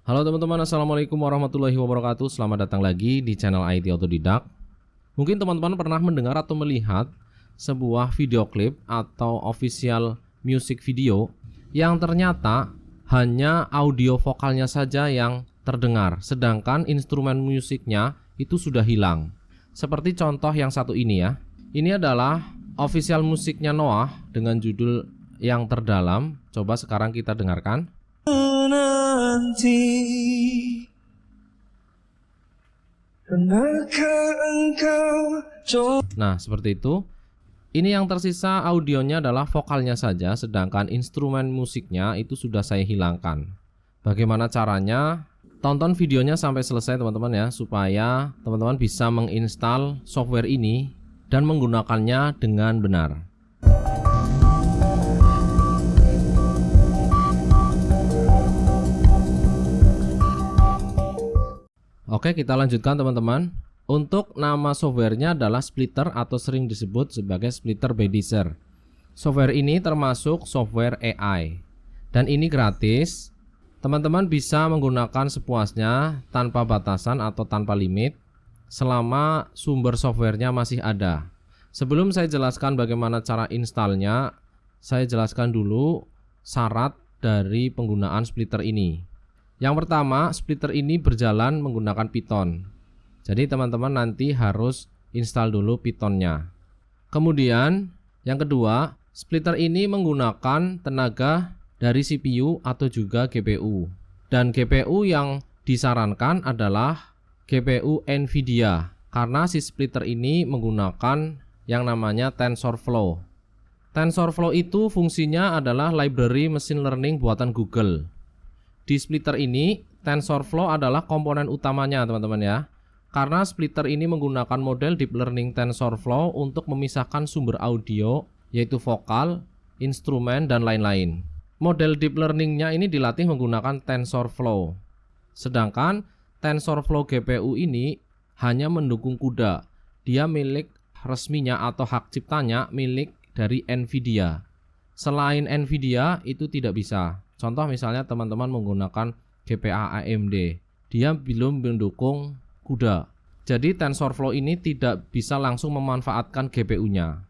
Halo teman-teman, assalamualaikum warahmatullahi wabarakatuh. Selamat datang lagi di channel IT Autodidak. Mungkin teman-teman pernah mendengar atau melihat sebuah video klip atau official music video yang ternyata hanya audio vokalnya saja yang terdengar, sedangkan instrumen musiknya itu sudah hilang. Seperti contoh yang satu ini ya. Ini adalah official musiknya Noah dengan judul Yang Terdalam. Coba sekarang kita dengarkan. Nanti nah, seperti itu. Ini yang tersisa audionya adalah vokalnya saja, sedangkan instrumen musiknya itu sudah saya hilangkan. Bagaimana caranya? Tonton videonya sampai selesai teman-teman ya, supaya teman-teman bisa menginstal software ini dan menggunakannya dengan benar. Oke, kita lanjutkan teman-teman. Untuk nama softwarenya adalah Splitter atau sering disebut sebagai Splitter by Deezer. Software ini termasuk software AI dan ini gratis. Teman-teman bisa menggunakan sepuasnya tanpa batasan atau tanpa limit selama sumber softwarenya masih ada. Sebelum saya jelaskan bagaimana cara installnya, saya jelaskan dulu syarat dari penggunaan Splitter ini. Yang pertama, Splitter ini berjalan menggunakan Python. Jadi teman-teman nanti harus install dulu Pythonnya. Kemudian yang kedua, Splitter ini menggunakan tenaga dari CPU atau juga GPU. Dan GPU yang disarankan adalah GPU Nvidia, karena si Splitter ini menggunakan yang namanya TensorFlow. TensorFlow itu fungsinya adalah library machine learning buatan Google. Di Splitter ini, TensorFlow adalah komponen utamanya teman-teman ya. Karena Splitter ini menggunakan model Deep Learning TensorFlow untuk memisahkan sumber audio, yaitu vokal, instrumen, dan lain-lain. Model Deep Learningnya ini dilatih menggunakan TensorFlow. Sedangkan TensorFlow GPU ini hanya mendukung CUDA. Dia milik resminya atau hak ciptanya milik dari Nvidia. Selain Nvidia itu tidak bisa. Contoh misalnya teman-teman menggunakan GPA AMD, dia belum mendukung CUDA. Jadi TensorFlow ini tidak bisa langsung memanfaatkan GPU-nya.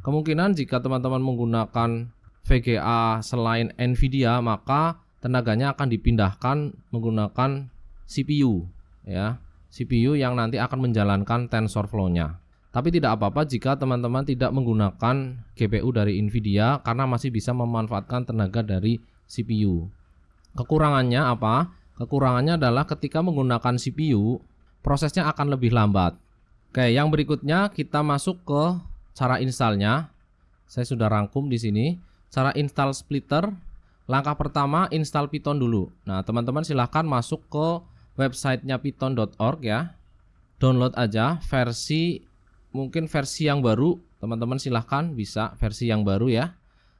Kemungkinan jika teman-teman menggunakan VGA selain Nvidia, maka tenaganya akan dipindahkan menggunakan CPU ya. CPU yang nanti akan menjalankan TensorFlow-nya. Tapi tidak apa-apa jika teman-teman tidak menggunakan GPU dari Nvidia karena masih bisa memanfaatkan tenaga dari CPU. Kekurangannya apa? Kekurangannya adalah ketika menggunakan CPU, prosesnya akan lebih lambat. Oke, yang berikutnya kita masuk ke cara installnya. Saya sudah rangkum di sini. Cara install Splitter. Langkah pertama, install Python dulu. Nah, teman-teman silahkan masuk ke websitenya python.org ya. Download aja mungkin versi yang baru. Teman-teman silahkan bisa versi yang baru ya.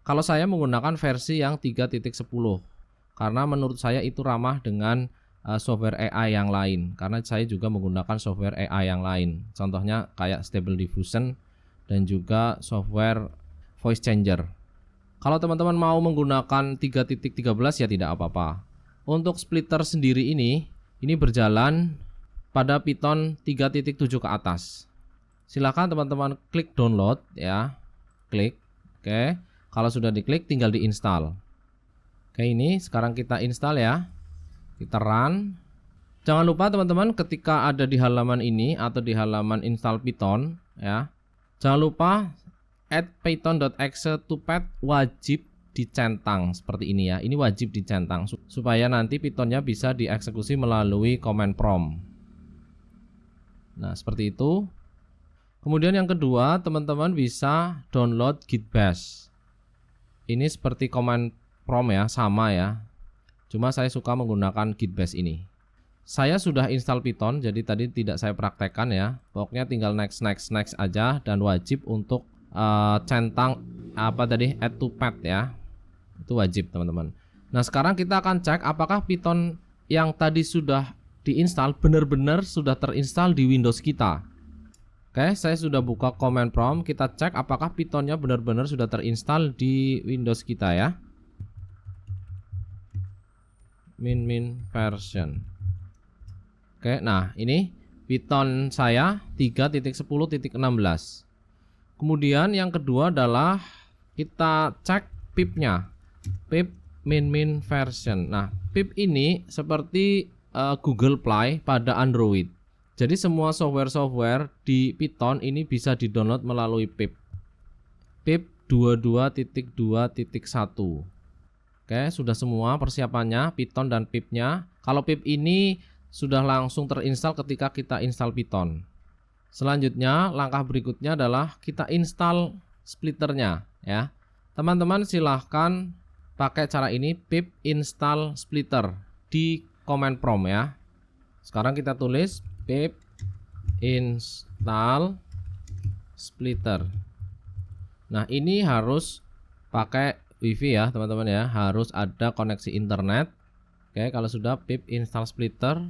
Kalau saya menggunakan versi yang 3.10 karena menurut saya itu ramah dengan software AI yang lain, karena saya juga menggunakan software AI yang lain, contohnya kayak Stable Diffusion dan juga software Voice Changer. Kalau teman-teman mau menggunakan 3.13 ya tidak apa-apa. Untuk Splitter sendiri ini berjalan pada Python 3.7 ke atas. Silakan teman-teman klik download ya, klik. Oke. Kalau sudah diklik tinggal diinstal. Oke, ini sekarang kita install ya. Kita run. Jangan lupa teman-teman ketika ada di halaman ini atau di halaman install Python ya. Jangan lupa add python.exe to path wajib dicentang seperti ini ya. Ini wajib dicentang supaya nanti Pythonnya bisa dieksekusi melalui command prompt. Nah, seperti itu. Kemudian yang kedua, teman-teman bisa download Git Bash. Ini seperti command prompt ya, sama ya. Cuma saya suka menggunakan Git Bash ini. Saya sudah install Python, jadi tadi tidak saya praktekkan ya. Pokoknya tinggal next aja dan wajib untuk centang add to path ya. Itu wajib teman-teman. Nah, sekarang kita akan cek apakah Python yang tadi sudah diinstal benar-benar sudah terinstall di Windows kita. Oke, saya sudah buka command prompt. Kita cek apakah Pythonnya benar-benar sudah terinstall di Windows kita ya. min version. Oke, nah ini Python saya 3.10.16. Kemudian yang kedua adalah kita cek pipnya, pip min version. Nah, pip ini seperti Google Play pada Android. Jadi semua software di Python ini bisa di-download melalui pip. Pip 22.2.1. Oke, sudah semua persiapannya, Python dan pipnya. Kalau pip ini sudah langsung terinstall ketika kita install Python. Selanjutnya, langkah berikutnya adalah kita install splitternya ya. Teman-teman silahkan pakai cara ini, pip install splitter di command prompt ya. Sekarang kita tulis pip install splitter. Nah, ini harus pakai WiFi ya teman-teman ya, harus ada koneksi internet. Oke, kalau sudah pip install splitter,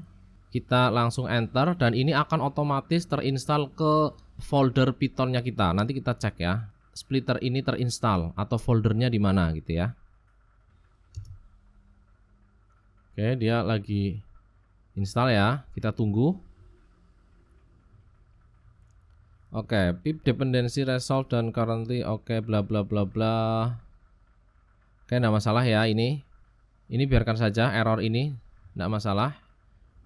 kita langsung enter dan ini akan otomatis terinstall ke folder Pythonnya kita. Nanti kita cek ya, splitter ini terinstall atau foldernya di mana gitu ya. Oke, dia lagi install ya, kita tunggu. Oke, pip dependency resolve dan currently oke bla bla bla bla. Oke, enggak masalah ya ini. Ini biarkan saja error ini, enggak masalah.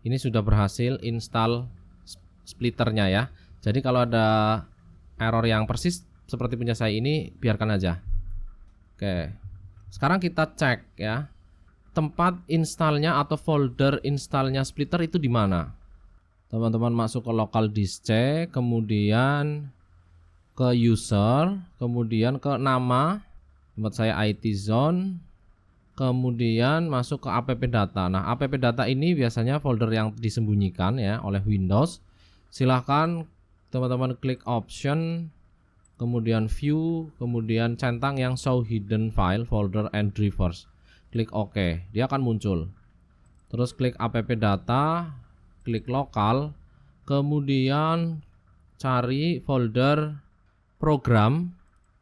Ini sudah berhasil install splitternya ya. Jadi kalau ada error yang persis seperti punya saya ini, biarkan aja. Oke, sekarang kita cek ya, tempat installnya atau folder installnya splitter itu di mana. Teman-teman masuk ke local disk C, kemudian ke user, kemudian ke nama, tempat saya IT zone, kemudian masuk ke app data. Nah, app data ini biasanya folder yang disembunyikan ya oleh Windows. Silahkan teman-teman klik option, kemudian view, kemudian centang yang show hidden file, folder and drivers. Klik OK, dia akan muncul. Terus klik app data, klik lokal, kemudian cari folder program.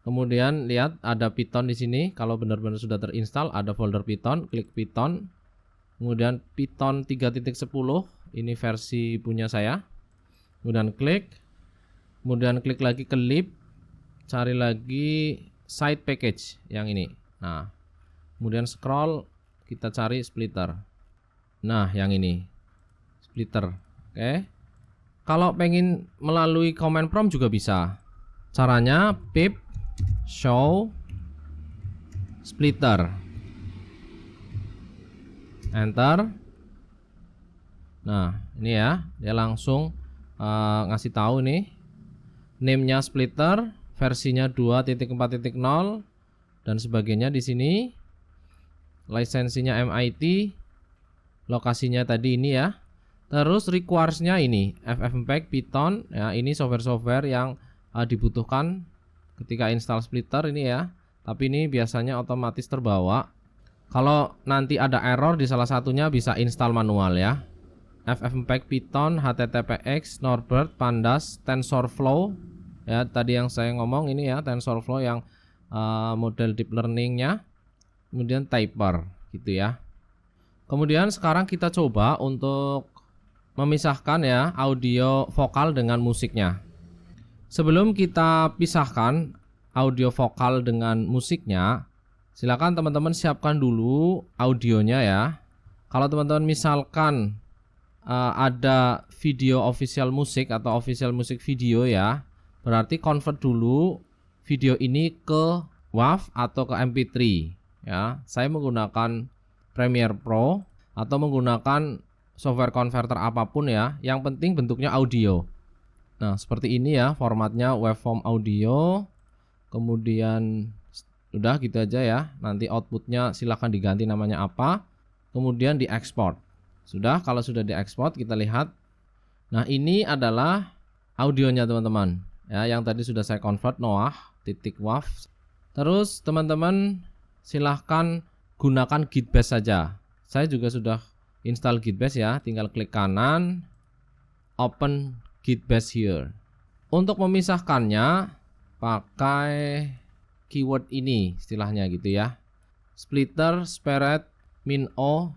Kemudian lihat ada Python di sini. Kalau benar-benar sudah terinstall, ada folder Python, klik Python. Kemudian Python 3.10, ini versi punya saya. Kemudian klik lagi ke lib, cari lagi side package yang ini. Nah, kemudian scroll, kita cari splitter. Nah, yang ini splitter. Oke. Kalau pengen melalui command prompt juga bisa. Caranya pip show splitter, enter. Nah, ini ya, dia langsung ngasih tahu nih name-nya splitter, versinya 2.4.0 dan sebagainya di sini. Lisensinya MIT, lokasinya tadi ini ya. Terus requires-nya ini FFmpeg, Python ya, ini software-software yang dibutuhkan ketika install splitter ini ya. Tapi ini biasanya otomatis terbawa. Kalau nanti ada error di salah satunya bisa install manual ya. FFmpeg, Python, HTTPX, Norbert, Pandas, TensorFlow ya, tadi yang saya ngomong ini ya, TensorFlow yang model deep learning-nya. Kemudian Typer gitu ya. Kemudian sekarang kita coba untuk memisahkan ya audio vokal dengan musiknya. Sebelum kita pisahkan audio vokal dengan musiknya, silakan teman-teman siapkan dulu audionya ya. Kalau teman-teman misalkan ada video official musik atau official musik video ya, berarti convert dulu video ini ke WAV atau ke MP3 ya. Saya menggunakan Premiere Pro atau menggunakan software converter apapun ya, yang penting bentuknya audio. Nah, seperti ini ya formatnya, waveform audio. Kemudian udah gitu aja ya. Nanti outputnya silahkan diganti namanya apa. Kemudian diekspor. Sudah, kalau sudah diekspor kita lihat. Nah, ini adalah audionya teman-teman ya, yang tadi sudah saya convert Noah.wav. Terus teman-teman silahkan gunakan Git Bash saja. Saya juga sudah install Git Bash ya, tinggal klik kanan, open Git Bash here. Untuk memisahkannya pakai keyword ini istilahnya gitu ya, splitter spared min o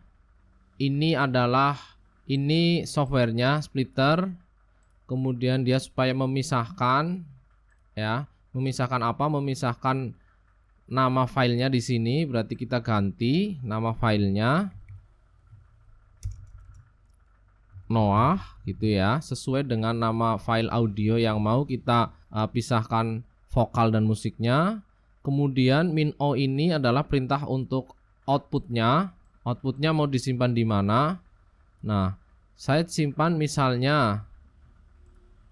ini softwarenya splitter. Kemudian dia supaya memisahkan ya, memisahkan apa? Memisahkan nama filenya di sini. Berarti kita ganti nama filenya Noah gitu ya, sesuai dengan nama file audio yang mau kita pisahkan vokal dan musiknya. Kemudian -o ini adalah perintah untuk outputnya. Outputnya mau disimpan di mana? Nah, saya simpan misalnya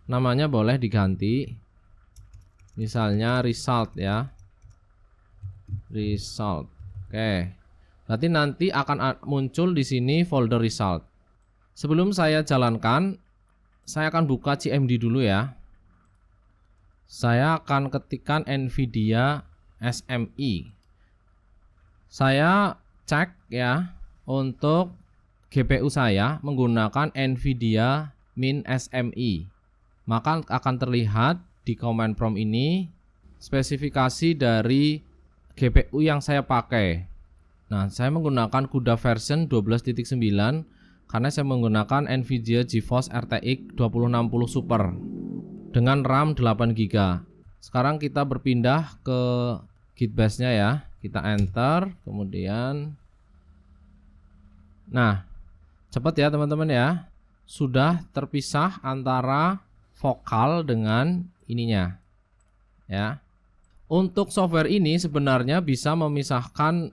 namanya boleh diganti. Misalnya result ya. Result. Oke. Berarti nanti akan muncul di sini folder result. Sebelum saya jalankan, saya akan buka CMD dulu ya. Saya akan ketikkan NVIDIA SMI. Saya cek ya, untuk GPU saya menggunakan NVIDIA Min SMI. Maka akan terlihat di command prompt ini spesifikasi dari GPU yang saya pakai. Nah, saya menggunakan CUDA version 12.9 karena saya menggunakan NVIDIA GeForce RTX 2060 Super dengan RAM 8GB. Sekarang kita berpindah ke Gitbase-nya ya. Kita enter, kemudian nah, cepat ya teman-teman ya. Sudah terpisah antara vokal dengan ininya. Ya. Untuk software ini sebenarnya bisa memisahkan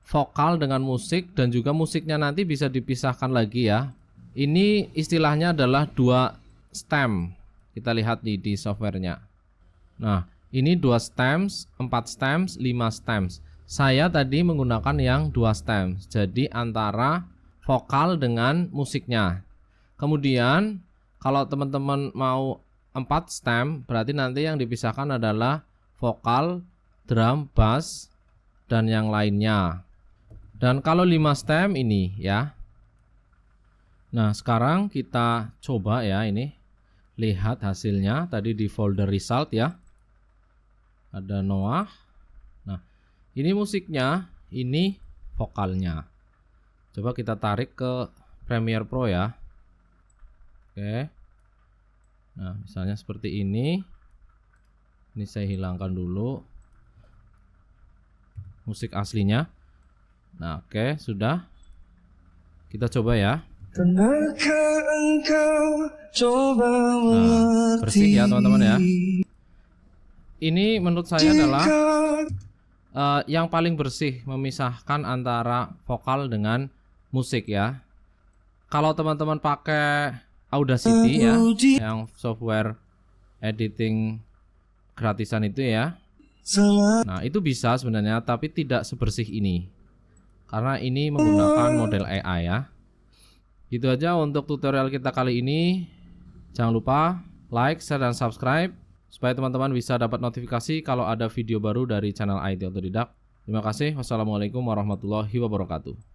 vokal dengan musik dan juga musiknya nanti bisa dipisahkan lagi ya. Ini istilahnya adalah 2 stem. Kita lihat di softwarenya. Nah, ini 2 stems, 4 stems, 5 stems. Saya tadi menggunakan yang 2 stems. Jadi antara vokal dengan musiknya. Kemudian kalau teman-teman mau 4 stem, berarti nanti yang dipisahkan adalah vokal, drum, bass, dan yang lainnya. Dan kalau 5 stem ini ya. Nah, sekarang kita coba ya ini. Lihat hasilnya tadi di folder result ya. Ada Noah. Nah, ini musiknya, ini vokalnya. Coba kita tarik ke Premiere Pro ya. Oke. Nah, misalnya seperti ini. Ini saya hilangkan dulu musik aslinya. Nah, oke, sudah. Kita coba ya. Nah, bersih ya teman-teman ya. Ini menurut saya adalah yang paling bersih memisahkan antara vokal dengan musik ya. Kalau teman-teman pakai Audacity ya, yang software editing gratisan itu ya. Nah, itu bisa sebenarnya, tapi tidak sebersih ini. Karena ini menggunakan model AI ya. Gitu aja untuk tutorial kita kali ini. Jangan lupa like, share, dan subscribe supaya teman-teman bisa dapat notifikasi kalau ada video baru dari channel IT Otodidak. Terima kasih. Wassalamualaikum warahmatullahi wabarakatuh.